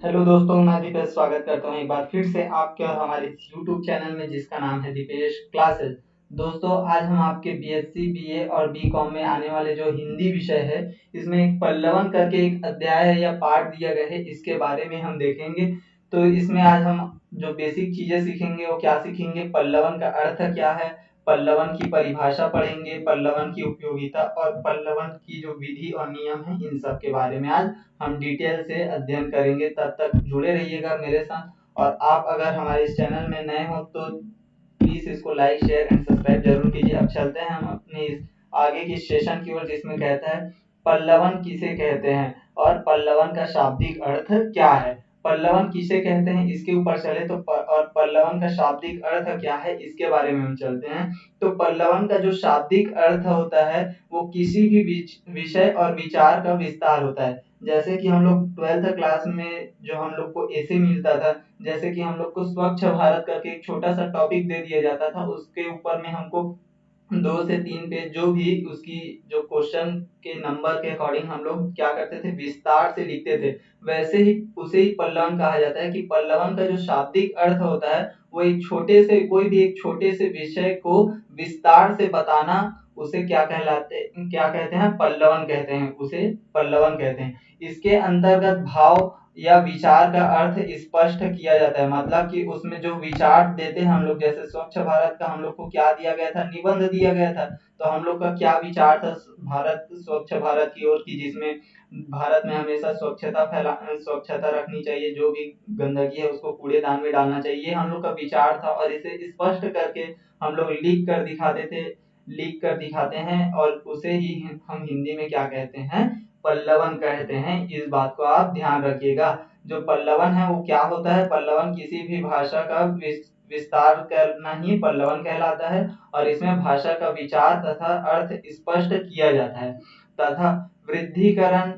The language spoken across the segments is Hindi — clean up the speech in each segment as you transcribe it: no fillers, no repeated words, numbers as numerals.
हेलो दोस्तों, मैं दीपेश स्वागत करता हूँ एक बार फिर से आपके और हमारे इस यूट्यूब चैनल में जिसका नाम है दीपेश क्लासेस। दोस्तों, आज हम आपके बीएससी बीए और बीकॉम में आने वाले जो हिंदी विषय है, इसमें एक पल्लवन करके एक अध्याय है या पाठ दिया गया है, इसके बारे में हम देखेंगे। तो इसमें आज हम जो बेसिक चीजें सीखेंगे वो क्या सीखेंगे, पल्लवन का अर्थ क्या है, पल्लवन की परिभाषा पढ़ेंगे, पल्लवन की उपयोगिता और पल्लवन की जो विधि और नियम है, इन सब के बारे में आज हम डिटेल से अध्ययन करेंगे। तब तक जुड़े रहिएगा मेरे साथ। और आप अगर हमारे इस चैनल में नए हो तो प्लीज इसको लाइक शेयर एंड सब्सक्राइब जरूर कीजिए। अब चलते हैं हम अपने इस आगे की सेशन की ओर, जिसमें कहता है पल्लवन किसे कहते हैं और पल्लवन का शाब्दिक अर्थ क्या है। पल्लवन किसे कहते हैं इसके ऊपर चले तो और पल्लवन का शाब्दिक अर्थ क्या है इसके बारे में हम चलते हैं। तो पल्लवन का जो शाब्दिक अर्थ होता है वो किसी भी विषय और विचार का विस्तार होता है। जैसे कि हम लोग ट्वेल्थ क्लास में जो हम लोग को ऐसे मिलता था, जैसे कि हम लोग को स्वच्छ भारत करके एक छोटा सा टॉपिक दे दिया जाता था, उसके ऊपर में हमको 2 से 3 पेज जो भी उसकी जो क्वेश्चन के नंबर के अकॉर्डिंग हम लोग क्या करते थे, विस्तार से लिखते थे। वैसे ही उसे ही पल्लवन कहा जाता है कि पल्लवन का जो शाब्दिक अर्थ होता है वो एक छोटे से कोई भी एक छोटे से विषय को विस्तार से बताना, उसे क्या कहते हैं, पल्लवन कहते हैं, उसे पल्लवन कहते हैं। इसके अंतर्गत भाव या विचार का अर्थ स्पष्ट किया जाता है, मतलब कि उसमें जो विचार देते हैं हम लोग, जैसे स्वच्छ भारत का हम लोग को क्या दिया गया था, निबंध दिया गया था। तो हम लोग का क्या विचार था भारत स्वच्छ भारत की ओर की, जिसमें भारत में हमेशा स्वच्छता रखनी चाहिए, जो भी गंदगी है उसको कूड़ेदान में डालना चाहिए, ये हम लोग का विचार था। और इसे स्पष्ट करके हम लोग लिख कर दिखाते हैं, और उसे ही हम हिंदी में क्या कहते हैं, पल्लवन कहते हैं। इस बात को आप ध्यान रखिएगा। जो पल्लवन है वो क्या होता है, पल्लवन किसी भी भाषा का विस्तार करना ही पल्लवन कहलाता है। और इसमें भाषा का विचार तथा अर्थ स्पष्ट किया जाता है, तथा वृद्धिकरण,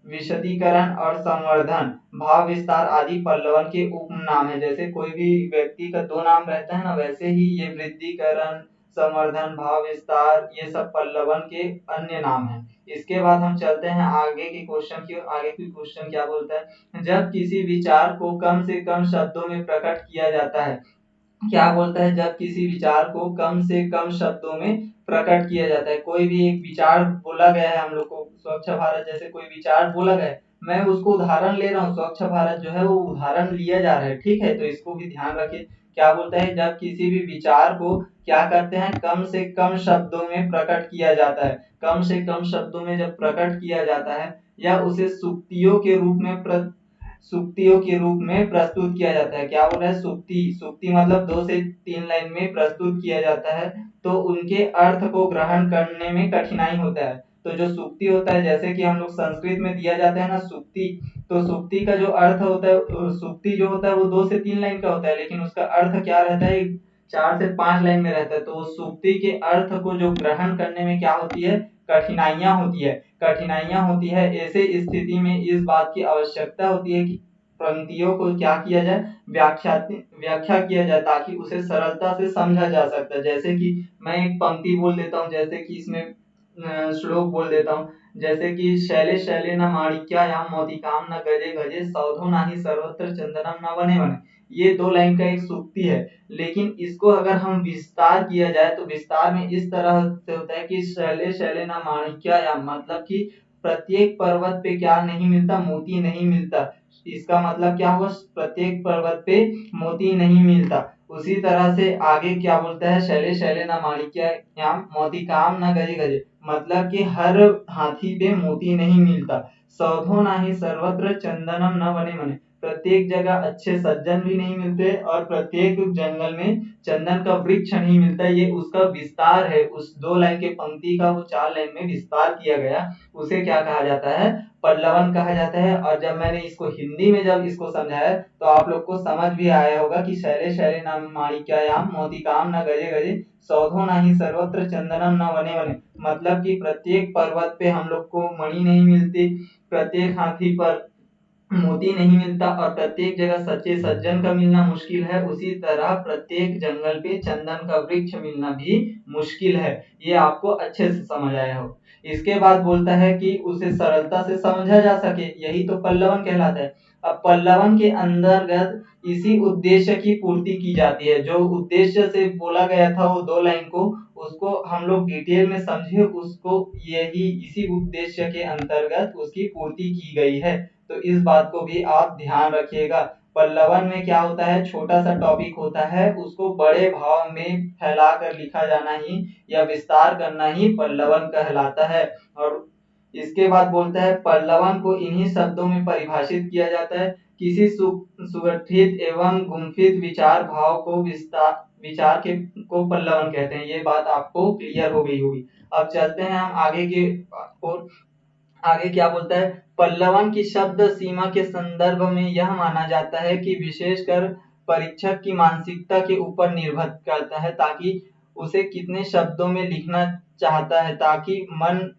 विशदीकरण और संवर्धन, भाव विस्तार आदि पल्लवन के उपनाम है। जैसे कोई भी व्यक्ति का 2 नाम रहता है ना, वैसे ही ये वृद्धिकरण, संवर्धन, भाव विस्तार, ये सब पल्लवन के अन्य नाम है। इसके बाद हम चलते हैं आगे के क्वेश्चन की ओर। आगे की क्वेश्चन क्या बोलता है, जब किसी विचार को कम से कम शब्दों में प्रकट किया जाता है, क्या बोलता है, जब किसी विचार को कम से कम शब्दों में प्रकट किया जाता है। कोई भी एक विचार बोला गया है हम लोग को, स्वच्छ भारत जैसे कोई विचार बोला गया है, मैं उसको उदाहरण ले रहा हूँ, स्वच्छ भारत जो है वो उदाहरण लिया जा रहा है, ठीक है, तो इसको भी ध्यान रखिए। क्या बोलता है, जब किसी भी विचार को क्या करते हैं, कम से कम शब्दों में प्रकट किया जाता है। कम से कम शब्दों में जब प्रकट किया जाता है, या उसे सुक्तियों के रूप में प्रस्तुत किया जाता है। क्या बोल रहा है, सुक्ति मतलब 2 से 3 लाइन में प्रस्तुत किया जाता है, तो उनके अर्थ को ग्रहण करने में कठिनाई होता है। तो जो सुक्ति होता है, जैसे कि हम लोग संस्कृत में दिया जाता है ना सुक्ति, तो सुक्ति का जो अर्थ होता है, सुक्ति जो होता है वो 2 से 3 लाइन का होता है, लेकिन उसका अर्थ क्या रहता है, 4 से 5 लाइन में रहता है। तो उस सुक्ति के अर्थ को जो ग्रहण करने में क्या होती है, कठिनाइयां होती है। ऐसे स्थिति में इस बात की आवश्यकता होती है कि पंक्तियों को क्या किया जाए, व्याख्या किया जाए, ताकि उसे सरलता से समझा जा सकता है। जैसे कि मैं एक पंक्ति बोल देता हूँ, जैसे कि इसमें श्लोक बोल देता हूँ, जैसे कि शैले शैले न माणिक्यायाम मोतिकाम न गजे गजे सौधो नाही सर्वत्र चंदनम न वने वने। ये 2 लाइन का एक सूक्ति है। लेकिन इसको अगर हम विस्तार किया जाए तो विस्तार में इस तरह से होता है कि शैले शैले न माणिक्यायाम, मतलब कि प्रत्येक पर्वत पे क्या नहीं मिलता, मोती नहीं मिलता। इसका मतलब क्या हुआ, प्रत्येक पर्वत पे मोती नहीं मिलता। उसी तरह से आगे क्या बोलता है, शैले शैले न माणिक्यायाम मोती काम न गजे गजे, मतलब कि हर हाथी पे मोती नहीं मिलता। सौधो नाही सर्वत्र चंदनम न वने वने, प्रत्येक जगह अच्छे सज्जन भी नहीं मिलते, और प्रत्येक जंगल में चंदन का वृक्ष नहीं मिलता। ये उसका विस्तार है, उस 2 लाइन के पंक्ति का वो 4 लाइन में विस्तार किया गया, उसे क्या कहा जाता है, पल्लवन कहा जाता है। और जब मैंने इसको हिंदी में जब इसको समझाया तो आप लोग को समझ भी आया होगा कि शैले शैले न माणिक्यायाम मोतिकाम न गजे गजे सौधो नाही सर्वत्र चंदनम न वने वने, मतलब कि प्रत्येक पर्वत पे हम लोग को मणि नहीं मिलती, प्रत्येक हाथी पर मोती नहीं मिलता और प्रत्येक जगह सच्चे सज्जन का मिलना मुश्किल है, उसी तरह प्रत्येक जंगल पे चंदन का वृक्ष मिलना भी मुश्किल है। ये आपको अच्छे से समझ आया हो। इसके बाद बोलता है कि उसे सरलता से समझा जा सके, यही तो पल्लवन कहलाता है। अब पल्लवन के अंतर्गत इसी उद्देश्य की पूर्ति की जाती है। जो उद्देश्य से बोला गया था वो 2 लाइन को, उसको हम लोग डिटेल में समझे, उसको यही इसी उद्देश्य के अंतर्गत उसकी पूर्ति की गई है। तो इस बात को भी आप ध्यान रखिएगा। पल्लवन में क्या होता है, छोटा सा टॉपिक होता है, उसको बड़े भाव में फैला कर लिखा जाना ही या विस्तार करना ही पल्लवन कहलाता है। और इसके बाद बोलता है पल्लवन को इन्हीं शब्दों में परिभाषित किया जाता है, किसी सुगठित एवं गुंफित विचार भाव को विचार के को पल्लवन कहते हैं। ये बात आपको क्लियर हो गई होगी। अब चलते हैं हम आगे की ओर। आगे क्या बोलता है, पल्लवन की शब्द सीमा के संदर्भ में यह माना जाता है कि विशेषकर परीक्षक की मानसिकता के ऊपर निर्भर करता है, ताकि उसे कितने शब्दों में लिखना चाहता है, ताकि मन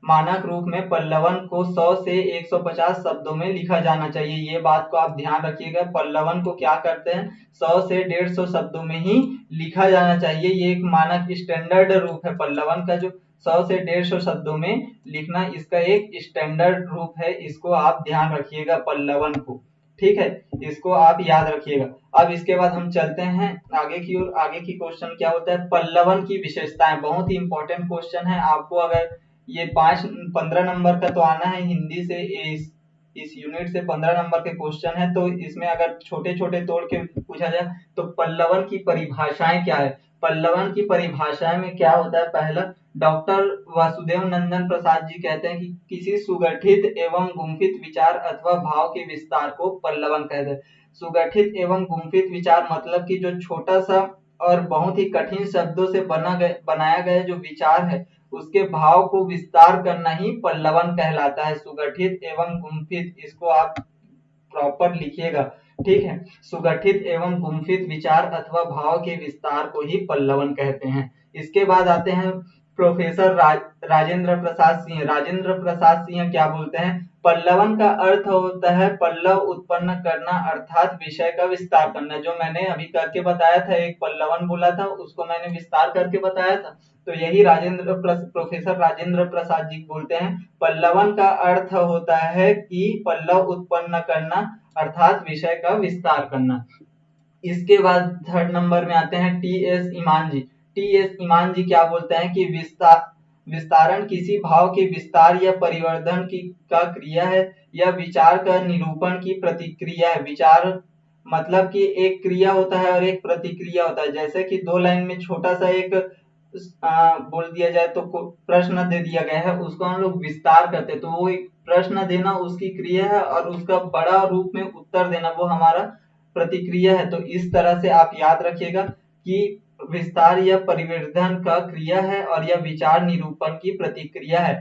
मानक रूप में पल्लवन को 100 से 150 शब्दों में लिखा जाना चाहिए। ये बात को आप ध्यान रखिएगा। पल्लवन को क्या करते हैं, 100 से 150 शब्दों में ही लिखा जाना चाहिए। ये एक मानक स्टैंडर्ड रूप है पल्लवन का, जो 100 से 150 शब्दों में लिखना इसका एक स्टैंडर्ड रूप है। इसको आप ध्यान रखिएगा पल्लवन को, ठीक है, इसको आप याद रखिएगा। अब इसके बाद हम चलते हैं आगे की ओर। आगे की क्वेश्चन क्या होता है, पल्लवन की विशेषताएं। बहुत ही इंपॉर्टेंट क्वेश्चन है। आपको अगर ये 15 नंबर का तो आना है हिंदी से, इस यूनिट से 15 नंबर के क्वेश्चन है, तो इसमें अगर छोटे छोटे तोड़ के पूछा जाए तो पल्लवन की परिभाषाएं क्या है। पल्लवन की परिभाषाएं में क्या होता है, पहला, डॉक्टर वासुदेव नंदन प्रसाद जी कहते हैं कि किसी सुगठित एवं गुंफित विचार अथवा भाव के विस्तार को पल्लवन कहते हैं। सुगठित एवं गुंफित विचार मतलब कि जो छोटा सा और बहुत ही कठिन शब्दों से बनाया गया जो विचार है, उसके भाव को विस्तार करना ही पल्लवन कहलाता है। सुगठित एवं गुंफित, इसको आप प्रॉपर लिखिएगा, ठीक है। सुगठित एवं गुंफित विचार अथवा भाव के विस्तार को ही पल्लवन कहते हैं। इसके बाद आते हैं प्रोफेसर राजेंद्र प्रसाद सिंह। राजेंद्र प्रसाद सिंह क्या बोलते हैं, पल्लवन का अर्थ होता है पल्लव उत्पन्न करना, अर्थात विषय का विस्तार करना। जो मैंने अभी करके बताया था, एक पल्लवन बोला था, उसको मैंने विस्तार करके बताया था। तो यही प्रोफेसर राजेंद्र प्रसाद जी बोलते हैं, पल्लवन का अर्थ होता है कि पल्लव उत्पन्न करना, अर्थात विषय का विस्तार करना। इसके बाद थर्ड नंबर में आते हैं टी एस ईमान जी। टी एस ईमान जी क्या बोलते हैं कि विस्तारण किसी भाव के विस्तार या परिवर्धन की का क्रिया है, या विचार का निरूपण की प्रतिक्रिया है। विचार मतलब कि एक क्रिया होता है और एक प्रतिक्रिया होता है। जैसे कि 2 लाइन में छोटा सा एक बोल दिया जाए तो प्रश्न दे दिया गया है, उसको हम लोग विस्तार करते हैं, तो वो एक प्रश्न देना उसकी क्रिया है और उसका बड़ा रूप में उत्तर देना वो हमारा प्रतिक्रिया है। तो इस तरह से आप याद रखिएगा कि विस्तार या परिवर्धन का क्रिया है और यह विचार निरूपण की प्रतिक्रिया है।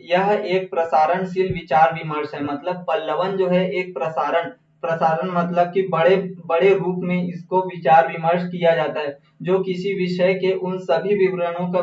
यह एक प्रसारणशील विचार विमर्श है। मतलब पल्लवन जो है एक प्रसारण मतलब कि बड़े बड़े रूप में इसको विचार विमर्श किया जाता है, जो किसी विषय के उन सभी विवरणों का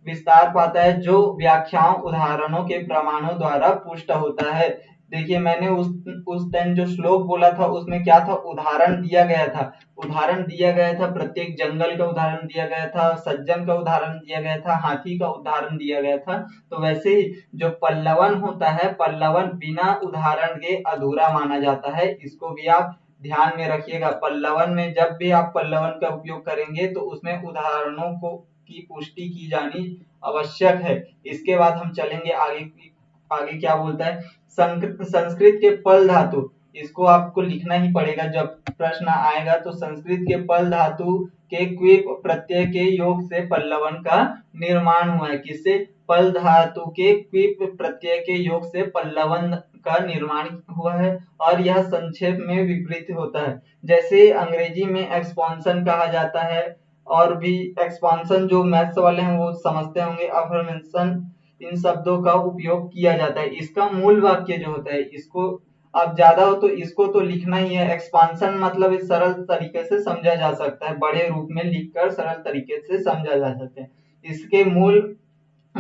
विस्तार पाता है जो व्याख्याओं, उदाहरणों के प्रमाणों द्वारा पुष्ट होता है। देखिए मैंने उस टाइम जो श्लोक बोला था उसमें क्या था, उदाहरण दिया गया था। उदाहरण दिया गया था, प्रत्येक जंगल का उदाहरण दिया गया था, सज्जन का उदाहरण दिया गया था, हाथी का उदाहरण दिया गया था। तो वैसे ही जो पल्लवन होता है, पल्लवन बिना उदाहरण के अधूरा माना जाता है। इसको भी आप ध्यान में रखिएगा। पल्लवन में जब भी आप पल्लवन का उपयोग करेंगे तो उसमें उदाहरणों को की पुष्टि की जानी आवश्यक है। इसके बाद हम चलेंगे आगे। आगे क्या बोलता है, संस्कृत के पल धातु, इसको आपको लिखना ही पड़ेगा जब प्रश्न आएगा। तो संस्कृत के पल धातु के क्विप प्रत्यय के योग से पल्लवन का निर्माण हुआ है। किससे, पल धातु के क्विप प्रत्यय के योग से पल्लवन का निर्माण हुआ है, और यह संक्षेप में विपरीत होता है। जैसे अंग्रेजी में एक्सपांशन कहा जाता है, और भी एक्सपांशन जो मैथ्स वाले हैं वो समझते होंगे, अफर्मेशन, इन शब्दों का उपयोग किया जाता है। इसका मूल वाक्य जो होता है, इसको अब ज्यादा हो तो इसको तो लिखना ही है। एक्सपांशन मतलब इस सरल तरीके से समझा जा सकता है, बड़े रूप में लिखकर सरल तरीके से समझा जा सकता है। इसके मूल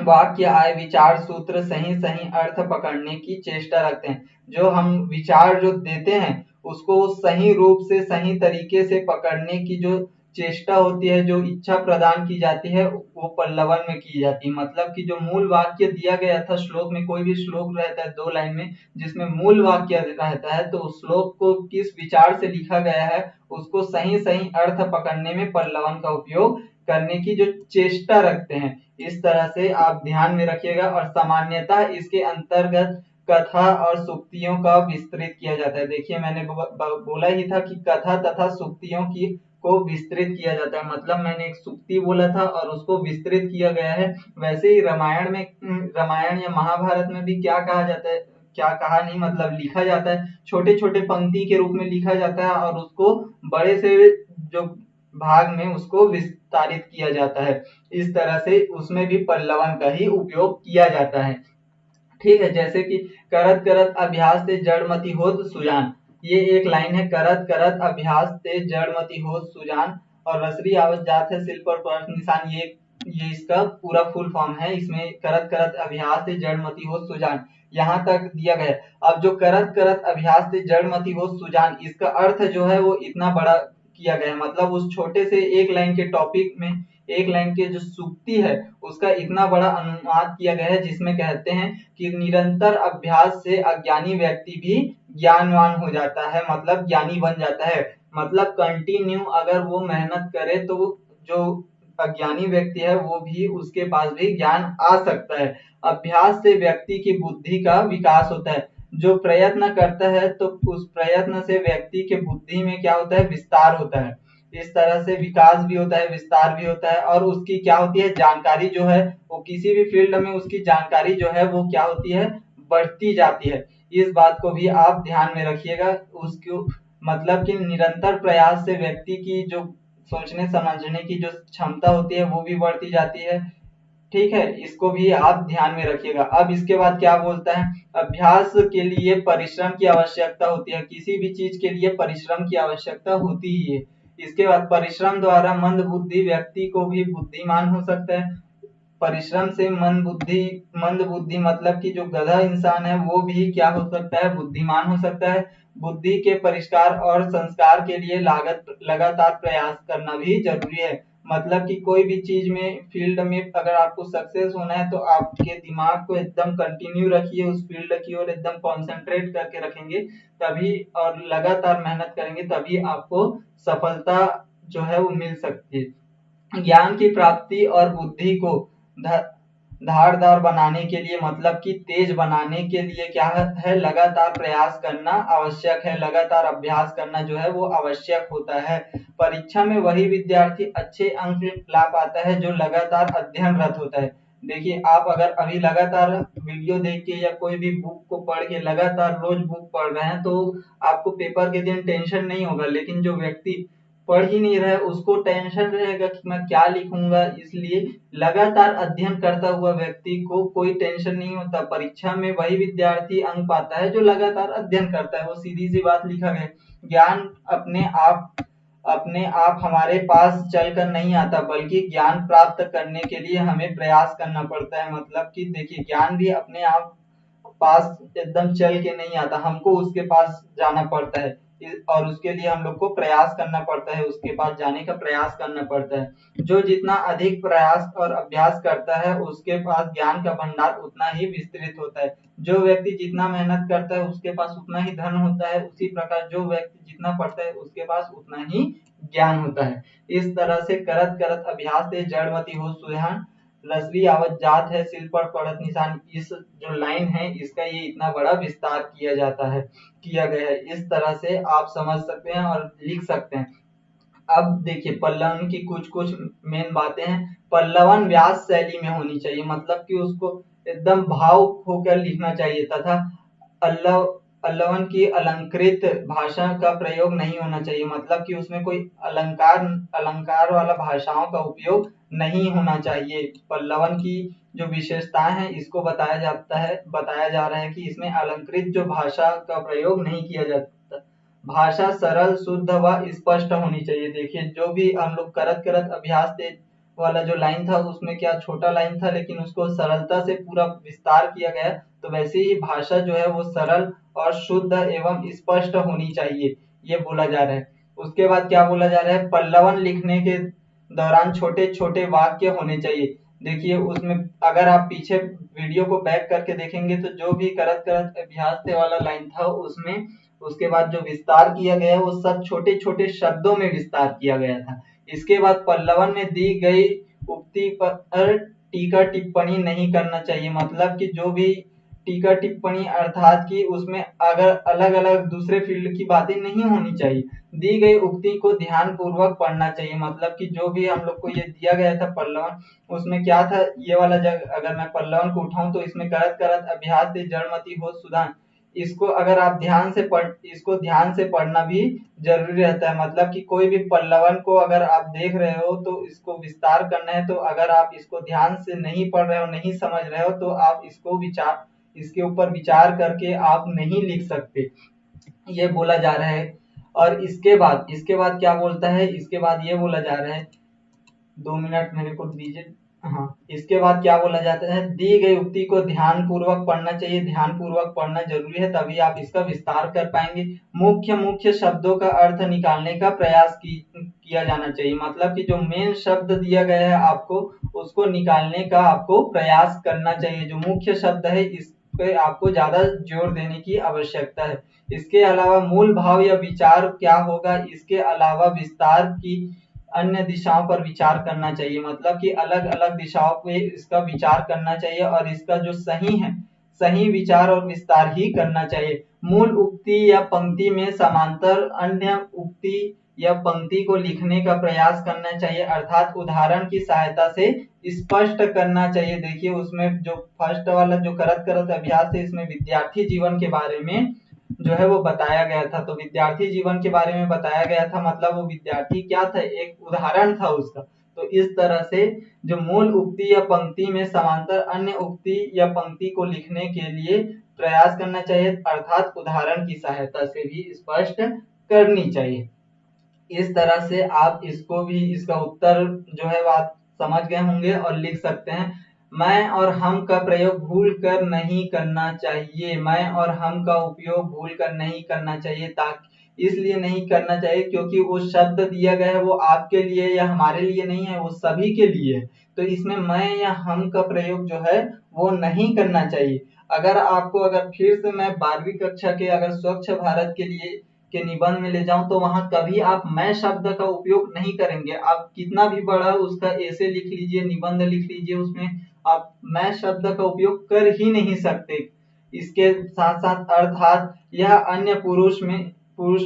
वाक्य आय विचार सूत्र सही सही अर्थ पकड़ने की चेष्टा रखते हैं। जो हम विचार जो देते हैं उसको सही रूप से सही तरीके से पकड़ने की जो चेष्टा होती है, जो इच्छा प्रदान की जाती है, वो पल्लवन में की जाती है। मतलब कि जो मूल वाक्य दिया गया था श्लोक में, कोई भी श्लोक रहता है 2 लाइन में जिसमें मूल वाक्य रहता है, तो उस श्लोक को किस विचार से लिखा गया है उसको सही सही अर्थ पकड़ने में पल्लवन का उपयोग करने की जो चेष्टा रखते हैं। इस तरह से आप ध्यान में रखिएगा। और सामान्यतः इसके अंतर्गत कथा और सूक्तियों का विस्तृत किया जाता है। देखिए मैंने बोला ही था कि कथा तथा सूक्तियों की को विस्तृत किया जाता है। मतलब मैंने एक सूक्ति बोला था और उसको विस्तृत किया गया है। वैसे ही रामायण में, रामायण या महाभारत में भी क्या कहा जाता है, क्या कहा नहीं, मतलब लिखा जाता है, छोटे छोटे पंक्ति के रूप में लिखा जाता है और उसको बड़े से जो भाग में उसको विस्तारित किया जाता है। इस तरह से उसमें भी पल्लवन का ही उपयोग किया जाता है। ठीक है, जैसे कि करत करत अभ्यास से जड़मति होत सुजान, ये एक लाइन है। करत करत अभ्यास से जड़मति होत सुजान, और रसरी आवत जात है सिल पर परत निशान, ये इसका पूरा फुल फॉर्म है। इसमें करत करत अभ्यास से जड़मति होत सुजान यहाँ तक दिया गया। अब जो करत करत अभ्यास से जड़मति होत सुजान, इसका अर्थ जो है वो इतना बड़ा किया गया है। मतलब उस छोटे से एक लाइन के टॉपिक में, एक लाइन के जो सूक्ति है उसका इतना बड़ा अनुवाद किया गया है, जिसमें कहते हैं कि निरंतर अभ्यास से अज्ञानी व्यक्ति भी ज्ञानवान हो जाता है, मतलब ज्ञानी बन जाता है। मतलब कंटिन्यू अगर वो मेहनत करे तो जो अज्ञानी व्यक्ति है वो भी, उसके पास भी ज्ञान आ सकता है। अभ्यास से व्यक्ति की बुद्धि का विकास होता है। जो प्रयत्न करता है तो उस प्रयत्न से व्यक्ति के बुद्धि में क्या होता है, विस्तार होता है। इस तरह से विकास भी होता है, विस्तार भी होता है, और उसकी क्या होती है, जानकारी जो है वो किसी भी फील्ड में उसकी जानकारी जो है वो क्या होती है, बढ़ती जाती है। इस बात को भी आप ध्यान में रखिएगा। उसको मतलब कि निरंतर प्रयास से व्यक्ति की जो सोचने समझने की जो क्षमता होती है वो भी बढ़ती जाती है। ठीक है, इसको भी आप ध्यान में रखिएगा। अब इसके बाद क्या बोलता है, अभ्यास के लिए परिश्रम की आवश्यकता होती है। किसी भी चीज के लिए परिश्रम की आवश्यकता होती ही है। इसके बाद परिश्रम द्वारा मंद बुद्धि व्यक्ति को भी बुद्धिमान हो सकता है। परिश्रम से मंद बुद्धि मतलब कि जो गधा इंसान है वो भी क्या हो सकता है, बुद्धिमान हो सकता है। बुद्धि के परिष्कार और संस्कार के लिए लगातार प्रयास करना भी जरूरी है। मतलब कि कोई भी चीज में, फील्ड में अगर आपको सक्सेस होना है तो आपके दिमाग को एकदम कंटिन्यू रखिए उस फील्ड की ओर, एकदम कॉन्सेंट्रेट करके रखेंगे तभी, और लगातार मेहनत करेंगे तभी आपको सफलता जो है वो मिल सकती है। ज्ञान की प्राप्ति और बुद्धि को धारदार बनाने के लिए, मतलब कि तेज बनाने के लिए क्या है, लगातार प्रयास करना आवश्यक है। लगातार अभ्यास करना जो है वो आवश्यक होता है। परीक्षा में वही विद्यार्थी अच्छे अंक ला पाता है जो लगातार अध्ययनरत होता है। देखिए आप अगर अभी लगातार वीडियो देख के या कोई भी बुक को पढ़ के लगातार रोज बुक पढ़ रहे हैं तो आपको पेपर के दिन टेंशन नहीं होगा। लेकिन जो व्यक्ति पढ़ ही नहीं रहा है उसको टेंशन रहेगा कि मैं क्या लिखूंगा। इसलिए लगातार अध्ययन करता हुआ व्यक्ति को कोई टेंशन नहीं होता। परीक्षा में वही विद्यार्थी अंक पाता है जो लगातार अध्ययन करता है। वो सीधी सी बात लिखा गया। ज्ञान अपने आप हमारे पास चलकर नहीं आता, बल्कि ज्ञान प्राप्त करने के लिए हमें प्रयास करना पड़ता है। मतलब कि देखिए ज्ञान भी अपने आप पास एकदम चल के नहीं आता, हमको उसके पास जाना पड़ता है। और उसके लिए हम लोग को प्रयास करना पड़ता है, उसके पास जाने का प्रयास करना पड़ता है। जो जितना अधिक प्रयास और अभ्यास करता है उसके पास ज्ञान का भंडार उतना ही विस्तृत होता है। जो व्यक्ति जितना मेहनत करता है उसके पास उतना ही धन होता है। उसी प्रकार जो व्यक्ति जितना पढ़ता है उसके पास उतना ही ज्ञान होता है। इस तरह से करत करत अभ्यास से जड़मति हो सुजान, रसरी आवत जात है सिल पर पड़त निशान, इस जो लाइन है इसका ये इतना बड़ा विस्तार किया गया है। इस तरह से आप समझ सकते हैं और लिख सकते हैं। अब देखिए पल्लवन की कुछ कुछ मेन बातें हैं। पल्लवन व्यास शैली में होनी चाहिए, मतलब कि उसको एकदम भाव होकर लिखना चाहिए, तथा अल्लव पल्लवन की अलंकृत भाषा का प्रयोग नहीं होना चाहिए। मतलब कि उसमें कोई अलंकार अलंकार वाला भाषाओं का उपयोग नहीं होना चाहिए। पल्लवन की जो विशेषताएं हैं इसको बताया जा रहा है कि इसमें अलंकृत जो भाषा का प्रयोग नहीं किया जाता। भाषा सरल शुद्ध व स्पष्ट होनी चाहिए। देखिए जो भी हम लोग करत करत अभ्यास से वाला जो लाइन था उसमें क्या छोटा लाइन था, लेकिन उसको सरलता से पूरा विस्तार किया गया। तो वैसे ही भाषा जो है वो सरल और शुद्ध एवं स्पष्ट होनी चाहिए, ये बोला जा रहा है। उसके बाद क्या बोला जा रहा है, पल्लवन लिखने के दौरान छोटे छोटे वाक्य होने चाहिए। देखिए उसमें अगर आप पीछे वीडियो को बैक करके देखेंगे तो जो भी करत करत अभ्यास से वाला लाइन था उसमें उसके बाद जो विस्तार किया गया है वो सब छोटे छोटे शब्दों में विस्तार किया गया था। इसके बाद पल्लवन में दी गई उक्ति पर टीका टिप्पणी नहीं करना चाहिए, मतलब कि जो भी टीका टिप्पणी अर्थात कि उसमें अगर अलग अलग दूसरे फील्ड की बातें नहीं होनी चाहिए। दी गई उक्ति को ध्यान पूर्वक पढ़ना चाहिए, मतलब कि जो भी हम लोग को ये दिया गया था पल्लवन, उसमें क्या था, ये वाला जग अगर मैं पल्लवन को उठाऊं तो इसमें करत करत अभ्यास से जड़मति हो सुधान, इसको अगर आप इसको ध्यान से पढ़ना भी जरूरी रहता है। मतलब कि कोई भी पल्लवन को अगर आप देख रहे हो तो इसको विस्तार करना है, तो अगर आप इसको ध्यान से नहीं पढ़ रहे हो, नहीं समझ रहे हो, तो आप इसके ऊपर विचार करके आप नहीं लिख सकते, ये बोला जा रहा है। और इसके बाद क्या बोलता है, इसके बाद ये बोला जा रहा है, 2 मिनट मेरे को दीजिए। हाँ, इसके बाद क्या बोला जाता है, दी गई उक्ति को ध्यान पूर्वक पढ़ना चाहिए, ध्यान पूर्वक पढ़ना जरूरी है, तभी आप इसका विस्तार कर पाएंगे। मुख्य मुख्य शब्दों का अर्थ निकालने का प्रयास किया जाना चाहिए, मतलब कि जो मेन शब्द दिया गया है आपको उसको निकालने का आपको प्रयास करना चाहिए। जो मुख्य शब्द है इस पे आपको ज्यादा जोर देने की आवश्यकता है। इसके अलावा मूल भाव या विचार क्या होगा, इसके अलावा विस्तार की अन्य दिशाओं पर विचार करना चाहिए, मतलब कि अलग अलग दिशाओं पे इसका विचार करना चाहिए और इसका जो सही है, सही विचार और विस्तार ही करना चाहिए। मूल उक्ति या पंक्ति में समांतर अन्य उक्ति या पंक्ति को लिखने का प्रयास करना चाहिए, अर्थात उदाहरण की सहायता से स्पष्ट करना चाहिए। देखिए उसमें जो फर्स्ट वाला जो करत करत अभ्यास है, इसमें विद्यार्थी जीवन के बारे में जो है वो बताया गया था। तो विद्यार्थी जीवन के बारे में बताया गया था, मतलब वो विद्यार्थी क्या था, एक उदाहरण था उसका। तो इस तरह से जो मूल उक्ति या पंक्ति में समांतर अन्य उक्ति या पंक्ति को लिखने के लिए प्रयास करना चाहिए, अर्थात उदाहरण की सहायता से भी स्पष्ट करनी चाहिए। इस तरह से आप इसको भी इसका उत्तर जो है आप समझ गए होंगे और लिख सकते हैं। मैं और हम का प्रयोग भूल कर नहीं करना चाहिए, मैं और हम का उपयोग भूल कर नहीं करना चाहिए, ताकि इसलिए नहीं करना चाहिए क्योंकि वो शब्द दिया गया है वो आपके लिए या हमारे लिए नहीं है, वो सभी के लिए है। तो इसमें मैं या हम का प्रयोग जो है वो नहीं करना चाहिए। अगर फिर से मैं 12वीं कक्षा के अगर स्वच्छ भारत के लिए के निबंध में ले जाऊं तो वहां कभी आप मैं शब्द का उपयोग नहीं करेंगे। आप कितना भी बड़ा उसका ऐसे लिख लीजिए, निबंध लिख लीजिए, उसमें आप मैं शब्द का उपयोग कर ही नहीं सकते। इसके साथ साथ अर्थात यह अन्य पुरुष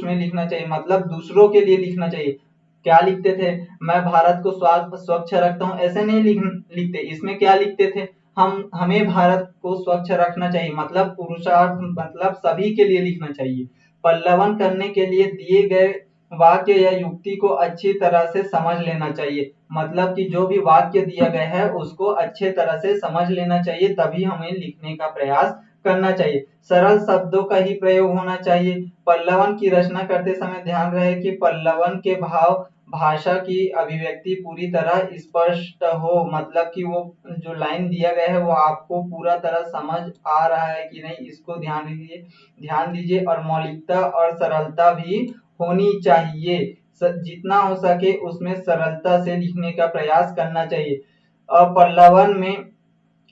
में लिखना चाहिए, मतलब दूसरों के लिए लिखना चाहिए। क्या लिखते थे, मैं भारत को स्वच्छ रखता हूँ, ऐसे नहीं लिखते। इसमें क्या लिखते थे, हमें भारत को स्वच्छ रखना चाहिए, मतलब पुरुषार्थ, मतलब सभी के लिए लिखना चाहिए। पल्लवन करने के लिए दिए गए वाक्य या युक्ति को अच्छी तरह से समझ लेना चाहिए, मतलब कि जो भी वाक्य दिया गया है उसको अच्छे तरह से समझ लेना चाहिए, तभी हमें लिखने का प्रयास करना चाहिए। सरल शब्दों का ही प्रयोग होना चाहिए। पल्लवन की रचना करते समय ध्यान रहे कि पल्लवन के भाव भाषा की अभिव्यक्ति पूरी तरह स्पष्ट हो, मतलब कि वो जो लाइन दिया गया है वो आपको पूरा तरह समझ आ रहा है कि नहीं, इसको ध्यान दीजिए। और मौलिकता और सरलता भी होनी चाहिए, जितना हो सके उसमें सरलता से लिखने का प्रयास करना चाहिए। और पल्लवन में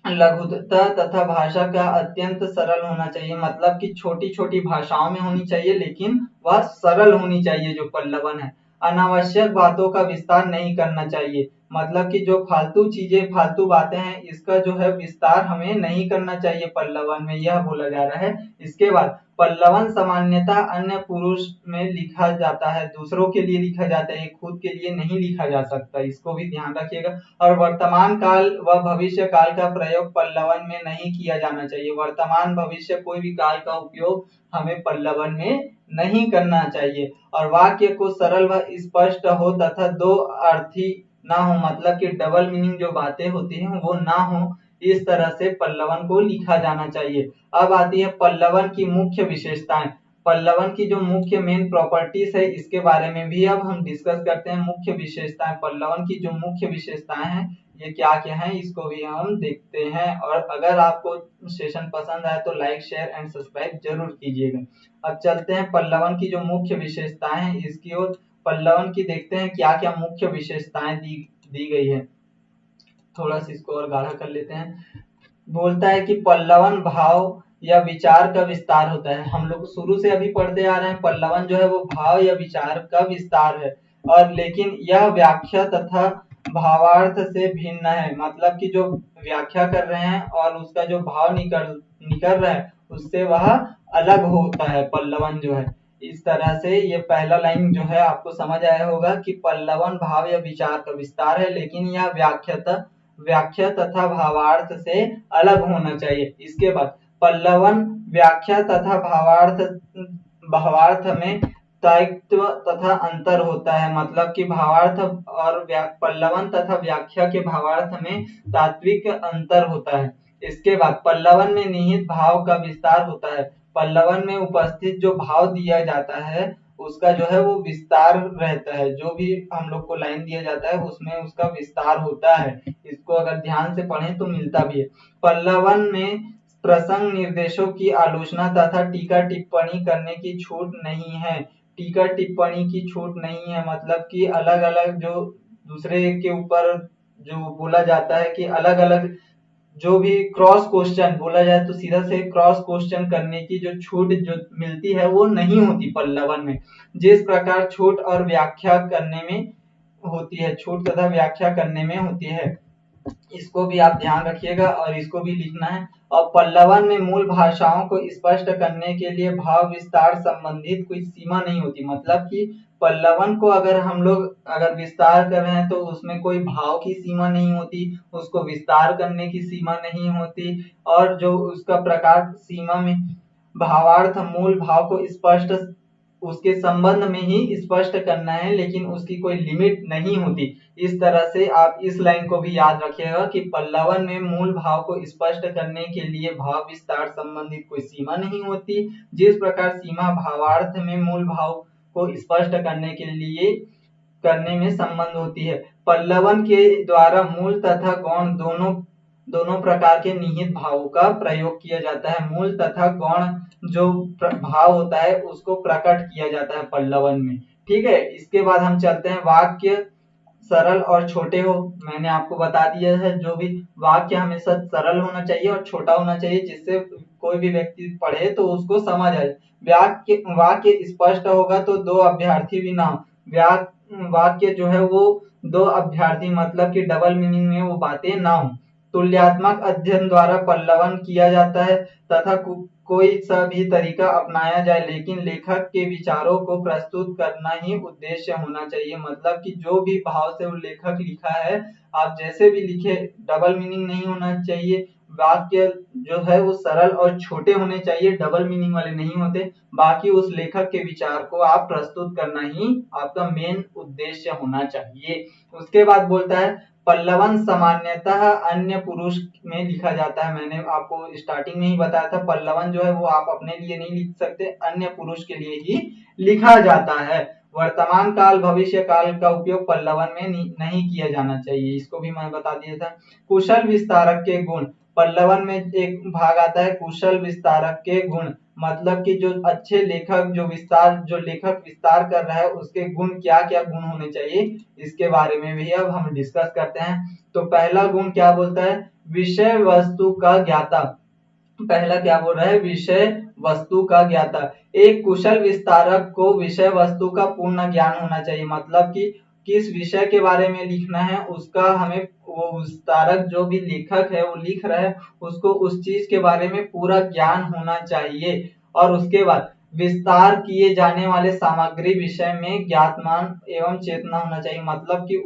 लघुता तथा भाषा का अत्यंत सरल होना चाहिए, मतलब कि छोटी छोटी भाषाओं में होनी चाहिए, लेकिन वह सरल होनी चाहिए जो पल्लवन है। अनावश्यक बातों का विस्तार नहीं करना चाहिए, मतलब कि जो फालतू चीजें फालतू बातें हैं इसका जो है विस्तार हमें नहीं करना चाहिए पल्लवन में, यह बोला जा रहा है। इसके बाद पल्लवन सामान्यतः अन्य पुरुष में लिखा जाता है, दूसरों के लिए लिखा जाता है, खुद के लिए नहीं लिखा जा सकता, इसको भी ध्यान रखिएगा। और वर्तमान काल व भविष्य काल का प्रयोग पल्लवन में नहीं किया जाना चाहिए, वर्तमान भविष्य कोई भी काल का उपयोग हमें पल्लवन में नहीं करना चाहिए। और वाक्य को सरल व स्पष्ट हो तथा दो अर्थी ना हो, मतलब कि डबल मीनिंग जो बातें होती हैं वो ना हो, इस तरह से पल्लवन को लिखा जाना चाहिए। अब आती है पल्लवन की मुख्य विशेषताएं। पल्लवन की जो मुख्य मेन प्रॉपर्टीज है इसके बारे में भी अब हम डिस्कस करते हैं। मुख्य विशेषताएं, पल्लवन की जो मुख्य विशेषताएं हैं ये क्या क्या हैं इसको भी हम देखते हैं। और अगर आपको सेशन पसंद आए तो लाइक शेयर एंड सब्सक्राइब जरूर कीजिएगा। अब चलते हैं पल्लवन की जो मुख्य विशेषताएं हैं इसकी ओर। पल्लवन की देखते हैं क्या क्या मुख्य विशेषताएं दी गई है। थोड़ा सा इसको और गाढ़ा कर लेते हैं। बोलता है कि पल्लवन भाव या विचार का विस्तार होता है। हम लोग शुरू से अभी पढ़ते आ रहे हैं, पल्लवन जो है वो भाव या विचार का विस्तार है। और लेकिन यह व्याख्या तथा भावार्थ से भिन्न है, मतलब कि जो व्याख्या कर रहे हैं और उसका जो भाव निकल रहा है उससे वह अलग होता है पल्लवन जो है। इस तरह से ये पहला लाइन जो है आपको समझ आया होगा कि पल्लवन भाव या विचार का विस्तार है, लेकिन यह व्याख्या तथा भावार्थ से अलग होना चाहिए। इसके बाद पल्लवन व्याख्या तथा भावार्थ में तात्विक तथा अंतर होता है, मतलब कि भावार्थ और पल्लवन तथा व्याख्या के भावार्थ में तात्विक अंतर होता है। इसके बाद पल्लवन में निहित भाव का विस्तार होता है। पल्लवन में उपस्थित जो भाव दिया जाता है उसका जो है वो विस्तार रहता है। जो भी हम लोग को लाइन दिया जाता है उसमें उसका विस्तार होता है। इसको अगर ध्यान से पढ़ें तो मिलता भी है। पल्लवन में प्रसंग निर्देशों की आलोचना तथा टीका टिप्पणी करने की छूट नहीं है। टीका टिप्पणी की छूट नहीं है, मतलब कि अलग अलग जो दूसरे के ऊपर जो बोला जाता है कि अलग अलग जो भी क्रॉस क्वेश्चन बोला जाए तो सीधा से क्रॉस क्वेश्चन करने की जो छूट जो मिलती है वो नहीं होती पल्लवन में। जिस प्रकार छूट और व्याख्या करने में होती है, छूट तथा व्याख्या करने में होती है, इसको भी आप ध्यान रखिएगा और इसको भी लिखना है। और पल्लवन में मूल भाषाओं को स्पष्ट करने के लिए भाव विस्तार संबंधित कोई सीमा नहीं होती, मतलब कि पल्लवन को अगर हम लोग अगर विस्तार कर रहे हैं तो उसमें कोई भाव की सीमा नहीं होती, उसको विस्तार करने की सीमा नहीं होती। और जो उसका प्रकार सीमा में भावार्थ मूल भाव को स्पष्ट उसके संबंध में ही स्पष्ट करना है, लेकिन उसकी कोई लिमिट नहीं होती। इस तरह से आप इस लाइन को भी याद रखिएगा कि पल्लवन में मूल भाव को स्पष्ट करने के लिए भाव विस्तार संबंधित कोई सीमा नहीं होती। जिस प्रकार सीमा भावार्थ में मूल भाव को स्पष्ट करने में संबंध होती है। पल्लवन के द्वारा मूल तथा गौण दोनों प्रकार के निहित भावों का प्रयोग किया जाता है। मूल तथा गौण जो भाव होता है उसको प्रकट किया जाता है पल्लवन में। ठीक है, इसके बाद हम चलते हैं वाक्य सरल और छोटे हो। मैंने आपको बता दिया है जो भी वाक्य हमेशा सरल होना चाहिए और छोटा होना चाहिए, जिससे कोई भी व्यक्ति पढ़े तो उसको समझ आए। वाक्य स्पष्ट होगा तो दो अभ्यर्थी भी ना हो। वाक्य जो है वो दो अभ्यर्थी मतलब कि डबल मीनिंग में वो बातें ना हो। तुल्यात्मक अध्ययन द्वारा पल्लवन किया जाता है तथा कोई सा भी तरीका अपनाया जाए, लेकिन लेखक के विचारों को प्रस्तुत करना ही उद्देश्य होना चाहिए। मतलब कि जो भी भाव से वो लेखक लिखा है आप जैसे भी लिखे डबल मीनिंग नहीं होना चाहिए। वाक्य जो है वो सरल और छोटे होने चाहिए, डबल मीनिंग वाले नहीं होते। बाकी उस लेखक के विचार को आप प्रस्तुत करना ही आपका मेन उद्देश्य होना चाहिए। उसके बाद बोलता है पल्लवन सामान्यतः अन्य पुरुष में लिखा जाता है। मैंने आपको स्टार्टिंग में ही बताया था पल्लवन जो है वो आप अपने लिए नहीं लिख सकते, अन्य पुरुष के लिए ही लिखा जाता है। वर्तमान काल भविष्य काल का उपयोग पल्लवन में नहीं किया जाना चाहिए, इसको भी मैं बता दिया था। कुशल विस्तारक के गुण, पल्लवन में एक भाग आता है कुशल विस्तारक के गुण, मतलब कि जो अच्छे लेखक जो लेखक विस्तार कर रहा है उसके गुण क्या क्या गुण होने चाहिए, इसके बारे में भी अब हम डिस्कस करते हैं। तो पहला गुण क्या बोलता है, विषय वस्तु का ज्ञाता। पहला क्या बोल रहा है, विषय वस्तु का ज्ञाता। एक कुशल विस्तारक को विषय वस्तु का पूर्ण ज्ञान होना चाहिए, मतलब कि किस विषय के बारे में लिखना है उसका हमें वो विस्तारक जो भी लेखक है वो लिख रहा है उसको उस चीज के बारे में पूरा ज्ञान होना चाहिए। और उसके बाद विस्तार किए जाने वाले सामग्री विषय में ज्ञातमान एवं चेतना होना चाहिए, मतलब कि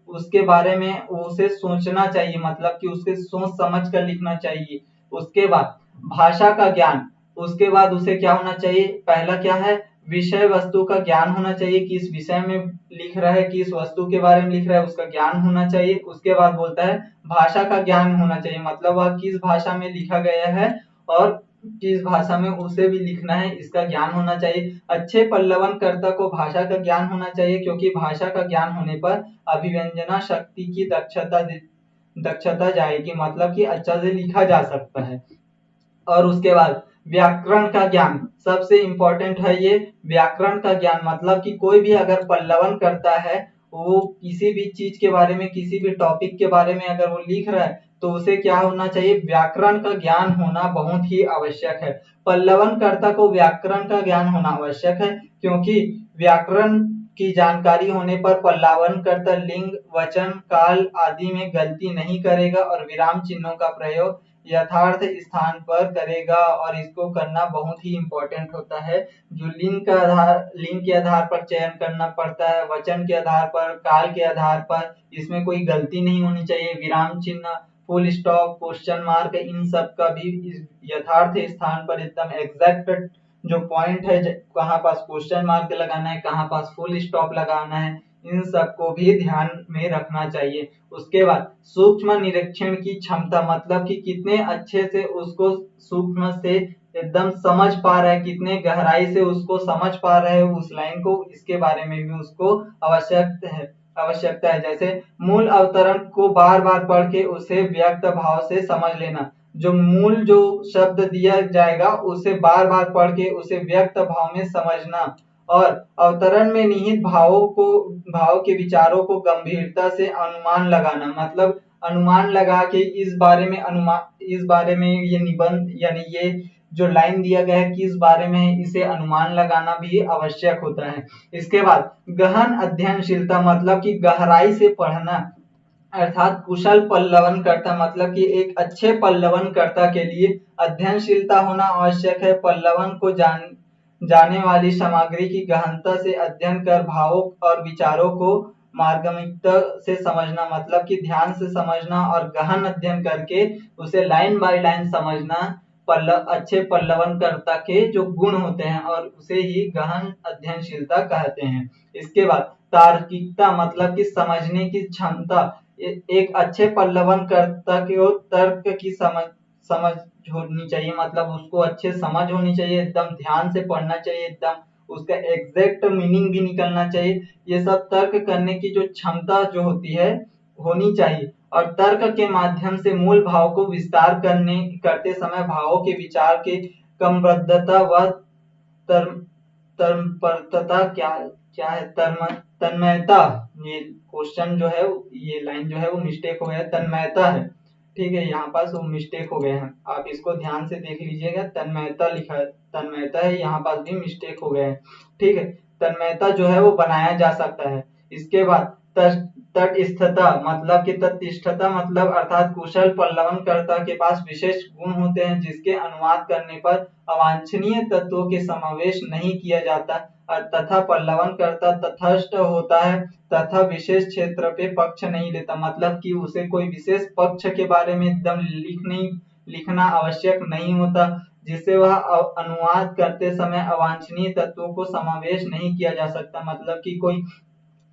उसके बारे में उसे सोचना चाहिए, मतलब कि उसके सोच समझ कर लिखना चाहिए। उसके बाद भाषा का ज्ञान, उसके बाद उसे क्या होना चाहिए, पहला क्या है विषय वस्तु का ज्ञान होना चाहिए, किस विषय में लिख रहा है किस वस्तु के बारे में लिख रहा है उसका ज्ञान होना चाहिए। उसके बाद बोलता है भाषा का ज्ञान होना चाहिए, मतलब वह किस भाषा में लिखा गया है और किस भाषा में उसे भी लिखना है, इसका ज्ञान होना चाहिए। अच्छे पल्लवनकर्ता को भाषा का ज्ञान होना चाहिए, क्योंकि भाषा का ज्ञान होने पर अभिव्यंजना शक्ति की दक्षता जाएगी, मतलब कि अच्छा से लिखा जा सकता है। और उसके बाद व्याकरण का ज्ञान सबसे इम्पोर्टेंट है। ये व्याकरण का ज्ञान मतलब कि कोई भी अगर पल्लवन करता है, वो किसी भी चीज के बारे में, किसी भी टॉपिक के बारे में अगर वो लिख रहा है, तो उसे क्या होना चाहिए, व्याकरण का ज्ञान होना बहुत ही आवश्यक है। पल्लवन कर्ता को व्याकरण का ज्ञान होना आवश्यक है, क्योंकि व्याकरण की जानकारी होने पर पल्लवन कर्ता लिंग, वचन, काल आदि में गलती नहीं करेगा और विराम चिन्हों का प्रयोग यथार्थ स्थान पर करेगा, और इसको करना बहुत ही इम्पोर्टेंट होता है। जो लिंग के आधार पर चयन करना पड़ता है, वचन के आधार पर, काल के आधार पर, इसमें कोई गलती नहीं होनी चाहिए। विराम चिन्ह, फुल स्टॉप, क्वेश्चन मार्क, इन सब का भी यथार्थ स्थान पर एकदम एग्जैक्ट जो पॉइंट है, कहाँ पास क्वेश्चन मार्क लगाना है, कहाँ पास फुल स्टॉप लगाना है, इन सबको भी ध्यान में रखना चाहिए। उसके बाद सूक्ष्म निरीक्षण की क्षमता, मतलब कि कितने अच्छे से उसको सूक्ष्म से एकदम समझ पा रहे हैं, कितने गहराई से उसको समझ पा रहे हैं उस लाइन को, इसके बारे में भी उसको आवश्यकता है। जैसे मूल अवतरण को बार बार पढ़ के उसे व्यक्त भाव से समझ लेना। जो शब्द दिया जाएगा उसे बार बार पढ़ के उसे व्यक्त भाव में समझना, और अवतरण में निहित भाव के विचारों को गंभीरता से अनुमान लगाना, मतलब अनुमान लगा के इस बारे में ये निबंध यानी ये जो लाइन दिया गया है किस बारे में है, इसे अनुमान लगाना भी आवश्यक होता है। इसके बाद गहन अध्ययनशीलता, मतलब कि गहराई से पढ़ना, अर्थात कुशल पल्लवन कर्ता, मतलब कि एक अच्छे पल्लवन कर्ता के लिए अध्ययनशीलता होना आवश्यक है। पल्लवन को जाने वाली सामग्री की गहनता से अध्ययन कर भावों और विचारों को मार्गमिकता से समझना, मतलब कि ध्यान से समझना और गहन अध्ययन करके उसे लाइन बाय लाइन समझना अच्छे पल्लवनकर्ता के जो गुण होते हैं, और उसे ही गहन अध्ययनशीलता कहते हैं। इसके बाद तार्किकता, मतलब कि समझने की क्षमता। एक अच्छे पल्लवनकर्ता को तर्क की समझ होनी चाहिए, मतलब उसको अच्छे समझ होनी चाहिए, एकदम ध्यान से पढ़ना चाहिए, एकदम उसका एग्जैक्ट मीनिंग भी निकलना चाहिए। ये सब तर्क करने की जो क्षमता जो होती है होनी चाहिए, और तर्क के माध्यम से मूल भाव को विस्तार करते समय भावों के विचार के क्रमबद्धता व तन्मयता, क्या क्या है, तन्मयता। ये क्वेश्चन जो है, ये लाइन जो है वो मिस्टेक हो गया, तन्मयता है। ठीक है, यहाँ पास वो मिस्टेक हो गए हैं, आप इसको ध्यान से देख लीजिएगा। तन्मयता लिखा है, तन्मयता है, यहाँ पास भी मिस्टेक हो गए हैं। ठीक है, तन्मयता जो है वो बनाया जा सकता है। इसके बाद तटस्थता, मतलब कि तटस्थता मतलब अर्थात कुशल पल्लवनकर्ता के पास विशेष गुण होते हैं, जिसके अनुवाद करने पर अवांछनीय तत्वों के समावेश नहीं किया जाता, तथा पल्लवनकर्ता तटस्थ होता है तथा विशेष क्षेत्र पे पक्ष नहीं लेता, मतलब कि उसे कोई विशेष पक्ष के बारे में एकदम लिखना आवश्यक नहीं होता, जिससे वह अनुवाद करते समय अवांछनीय तत्वों को समावेश नहीं किया जा सकता, मतलब कि कोई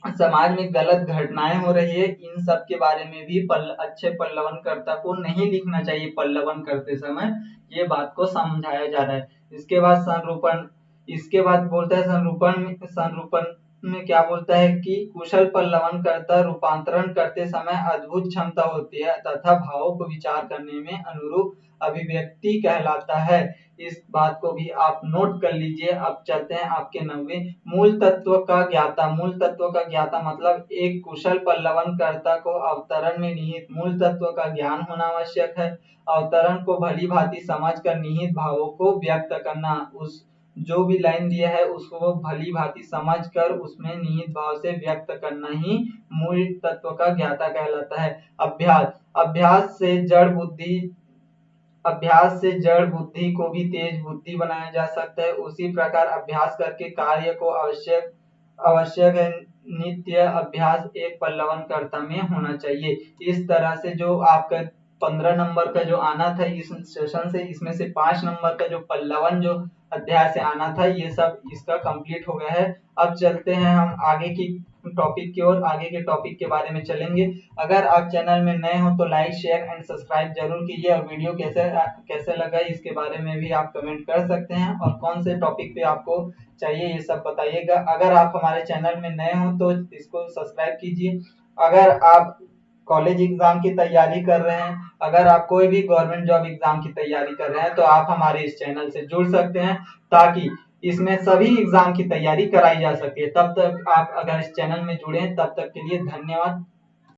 समाज में गलत घटनाएं हो रही है, इन सब के बारे में भी अच्छे पल्लवनकर्ता को नहीं लिखना चाहिए पल्लवन करते समय, ये बात को समझाया जा रहा है। इसके बाद संरूपण, इसके बाद बोलता है संरूपण में क्या बोलता है कि कुशल पल्लवनकर्ता रूपांतरण करते समय अद्भुत क्षमता होती है तथा भावों को विचार करने में अनुरूप अभिव्यक्ति कहलाता है। इस बात को भी आप नोट कर लीजिए। अब चलते हैं आपके 90 मूल तत्व का ज्ञाता। मूल तत्व का ज्ञाता मतलब एक कुशल पल्लवनकर्ता को अवतरण में निहित मूल तत्व का ज्ञान होना आवश्यक है। अवतरण को भली भांति समझ कर निहित भावों को व्यक्त करना, उस जो भी लाइन दिया है उसको भली भांति समझ कर उसमें निहित भाव से व्यक्त करना ही मूल तत्व का ज्ञाता कहलाता है। अभ्यास, अभ्यास से जड़ बुद्धि को भी तेज बुद्धि बनाया जा सकता है। उसी प्रकार अभ्यास करके कार्य को आवश्यक है। नित्य अभ्यास एक पल्लवनकर्ता में होना चाहिए। इस तरह से जो आपका 15 नंबर का जो आना था इस सेशन से, इसमें से 5 नंबर का जो पल्लवन जो अध्याय से आना था, ये सब इसका कंप्लीट हो गया है। अब चलते हैं हम आगे की टॉपिक की ओर, आगे के टॉपिक के बारे में चलेंगे। अगर आप चैनल में नए हो तो लाइक शेयर एंड सब्सक्राइब जरूर कीजिए, और वीडियो कैसे लगा इसके बारे में भी आप कमेंट कर सकते हैं, और कौन से टॉपिक पे आपको चाहिए ये सब बताइएगा। अगर आप हमारे चैनल में नए हो तो इसको सब्सक्राइब कीजिए। अगर आप कॉलेज एग्जाम की तैयारी कर रहे हैं, अगर आप कोई भी गवर्नमेंट जॉब एग्जाम की तैयारी कर रहे हैं, तो आप हमारे इस चैनल से जुड़ सकते हैं, ताकि इसमें सभी एग्जाम की तैयारी कराई जा सके। तब तक आप अगर इस चैनल में जुड़े हैं, तब तक के लिए धन्यवाद।